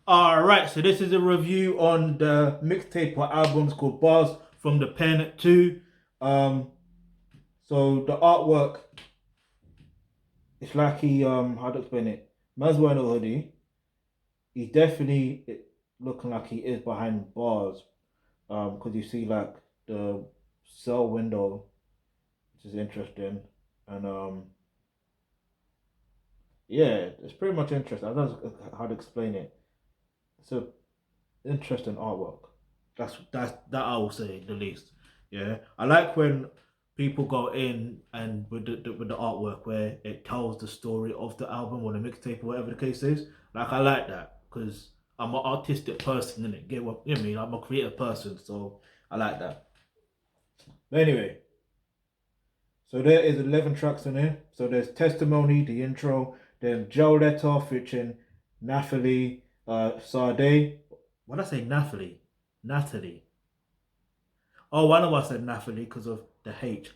Alright, so this is a review on the mixtape or albums called Bars from the Pen 2. Um, so the artwork, it's like how to explain it? Man's wearing a hoodie. He's definitely looking like he is behind bars. Because you see like the cell window, which is interesting. And yeah, it's pretty much interesting. I don't know how to explain it. It's a interesting artwork. That I will say the least. Yeah, I like when people go in and with the artwork where it tells the story of the album or the mixtape or whatever the case is. Like I like that because I'm an artistic person, innit? Get what you know what I mean? I'm a creative person, so I like that. But anyway, so there is 11 tracks on here. So there's Testimony, the intro, then Joe Letter featuring Nathalie, Sade. What did I say? Nathalie. Natalie. Oh, one of us said Nathalie because of the H.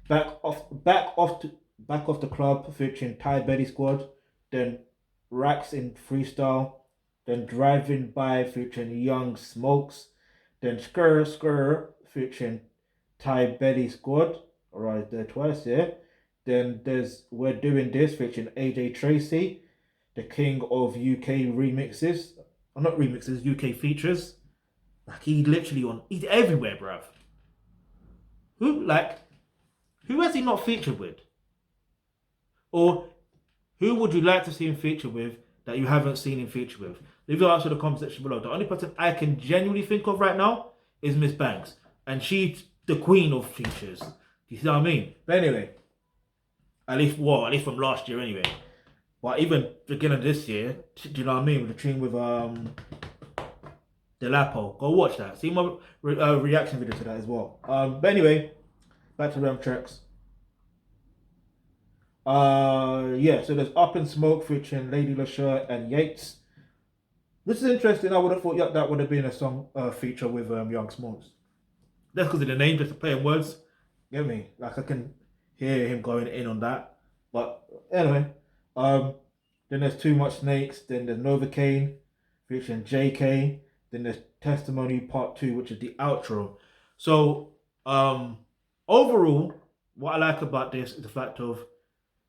Back off the club featuring Thai Belly Squad, then Racks in freestyle, then Driving By featuring Young Smokes, then Skr featuring Thai Belly Squad. Alright, there twice, yeah. Then there's We're Doing This featuring AJ Tracy, the king of UK remixes. Or not remixes, UK features. Like he's everywhere, bruv. Who like who has he not featured with? Or who would you like to see him feature with that you haven't seen him feature with? Leave your answer in the comment section below. The only person I can genuinely think of right now is Miss Banks. And she's the queen of features. Do you see what I mean? But anyway, at least from last year anyway. But even beginning of this year, do you know what I mean? With the tune with Delapo. Go watch that. See my reaction video to that as well. But anyway, back to Remtrex. Yeah, so there's Up in Smoke featuring Lady LaSure and Yates. This is interesting. I would have thought that would have been a song feature with Young Smokes. That's because of the name, just to play in words. Get me? Like I can hear him going in on that. But anyway, then there's Too Much Snakes. Then there's Novocaine featuring JK. Then there's Testimony Part 2, which is the outro. So overall, what I like about this is the fact of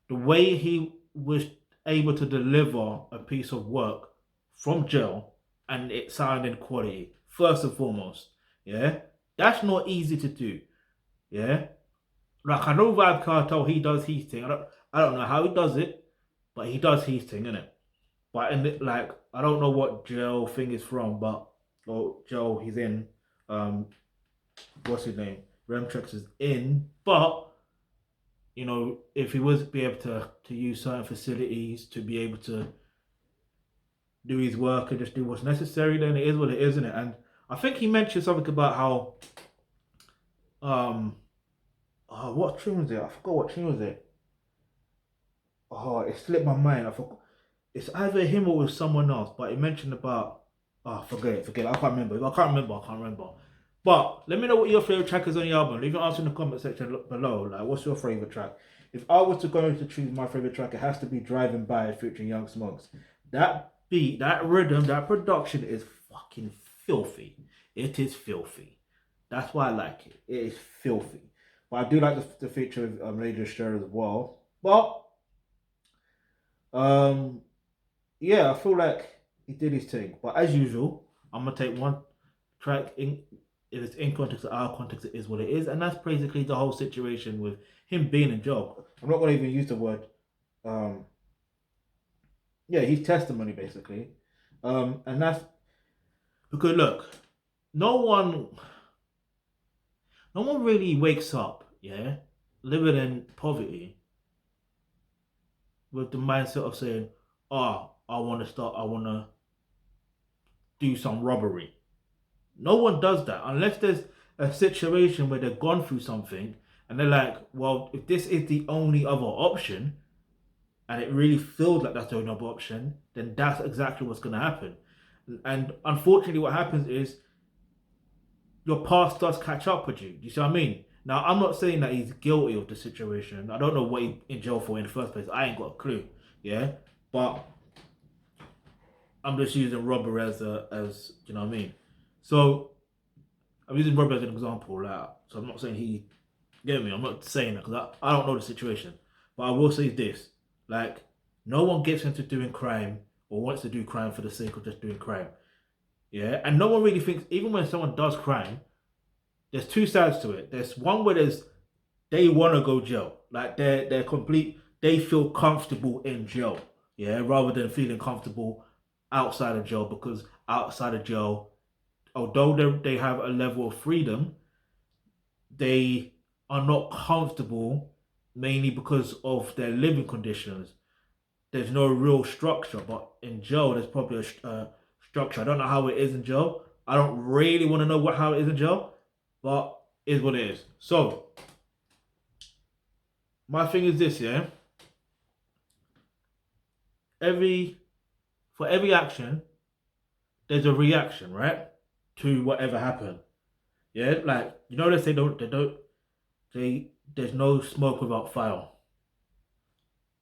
the way he was able to deliver a piece of work from jail and it sounded quality, first and foremost. Yeah. That's not easy to do. Yeah. Like I know Vibe Cartel, he does his thing. I don't know how he does it, but he does his thing, innit? But in the, like I don't know what jail thing is from, but or jail he's in. What's his name? Remtrex is in, but you know, if he was be able to use certain facilities to be able to do his work and just do what's necessary, then it is what it is, isn't it? And I think he mentioned something about how oh, what tune was it? I forgot what tune was it. Oh, it slipped my mind. I forgot. It's either him or with someone else, but he mentioned about forget it. I can't remember. I can't remember. But let me know what your favorite track is on the album. Leave your answer in the comment section below. Like, what's your favorite track? If I was to go to choose my favorite track, it has to be "Driving By" featuring Young Smokes. That beat, that rhythm, that production is fucking filthy. It is filthy. That's why I like it. It is filthy. But I do like the feature of Lady Stir as well. But um, yeah, I feel like he did his thing. But as usual, I'm gonna take one track in. If it's in context or out of context, it is what it is, and that's basically the whole situation with him being in jail. I'm not gonna even use the word. Um, yeah, his testimony basically, and that's because look, no one, no one really wakes up, yeah, living in poverty with the mindset of saying, "Oh, I want to do some robbery." No one does that unless there's a situation where they've gone through something and they're like, well, if this is the only other option and it really feels like that's the only other option, then that's exactly what's going to happen. And unfortunately, what happens is your past does catch up with you. Do you see what I mean? Now, I'm not saying that he's guilty of the situation. I don't know what he's in jail for in the first place. I ain't got a clue. Yeah. But I'm just using robbery as you know what I mean. So I'm using robbery as an example, like, so I'm not saying he get me. I'm not saying that because I don't know the situation, but I will say this: like, no one gets into doing crime or wants to do crime for the sake of just doing crime. Yeah, and no one really thinks even when someone does crime, there's two sides to it. There's one where they want to go jail, like they're complete. They feel comfortable in jail, yeah, rather than feeling comfortable outside of jail because outside of jail, although they have a level of freedom, they are not comfortable mainly because of their living conditions. There's no real structure, but in jail, there's probably a structure. I don't know how it is in jail. I don't really want to know how it is in jail, but it is what it is. So, my thing is this, yeah. Every For every action, there's a reaction, right? To whatever happened. Yeah, like you know there's no smoke without fire.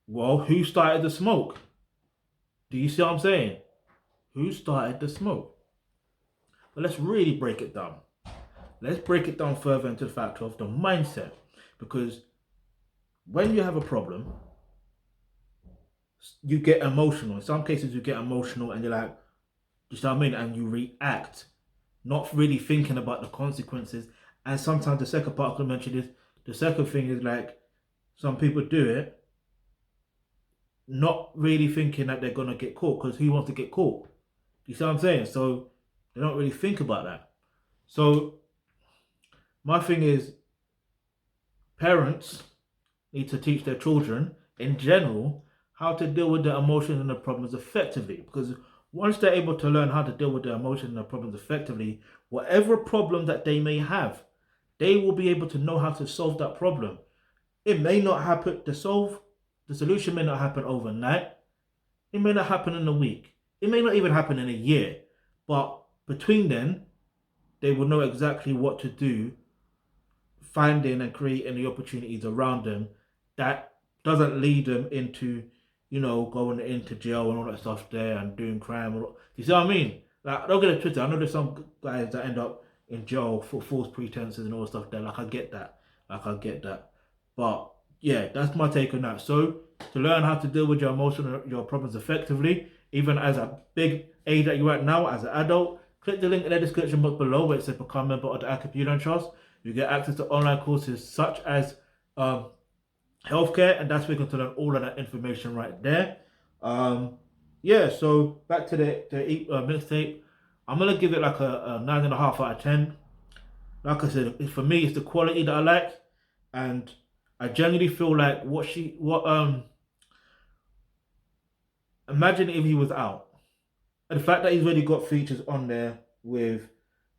Well, who started the smoke? Do you see what I'm saying? Who started the smoke? But let's really break it down. Let's break it down further into the factor of the mindset. Because when you have a problem, you get emotional. In some cases, you get emotional and you're like, you see what I mean? And you react, not really thinking about the consequences. And sometimes the second part I could mention is the second thing is like some people do it not really thinking that they're gonna get caught because who wants to get caught? You see what I'm saying? So they don't really think about that. So my thing is parents need to teach their children in general how to deal with their emotions and their problems effectively. Because once they're able to learn how to deal with their emotions and their problems effectively, whatever problem that they may have, they will be able to know how to solve that problem. It may not happen the solution may not happen overnight. It may not happen in a week. It may not even happen in a year. But between then, they will know exactly what to do, finding and creating the opportunities around them that doesn't lead them into, going into jail and all that stuff there and doing crime. You see what I mean? Like, don't get it twisted. I know there's some guys that end up in jail for false pretenses and all that stuff there. Like, I get that. But yeah, that's my take on that. So to learn how to deal with your emotional your problems effectively, even as a big age that you're at now, as an adult, click the link in the description box below where it says become a member of the Thealkebulantrust. You get access to online courses such as healthcare, and that's where you're going to learn all of that information right there. Yeah, so back to the mixtape. I'm gonna give it like a 9.5 out of 10. Like I said, for me, it's the quality that I like, and I generally feel like imagine if he was out. And the fact that he's already got features on there with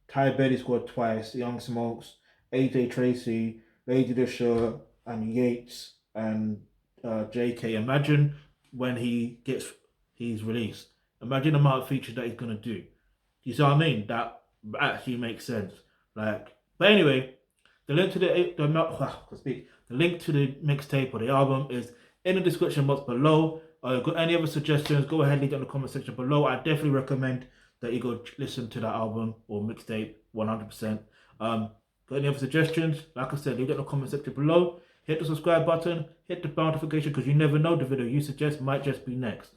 Ty Betty scored twice, Young Smokes, AJ Tracy, Lady Disher, and Yates and JK. Imagine when he's released. Imagine the amount of features that he's gonna do. You see what I mean? That actually makes sense. Like, but anyway, the link to the link to the mixtape or the album is in the description box below. Got any other suggestions? Go ahead, leave it in the comment section below. I definitely recommend that you go listen to that album or mixtape 100%. Got any other suggestions? Like I said, leave it in the comment section below. Hit the subscribe button, hit the bell notification because you never know the video you suggest might just be next.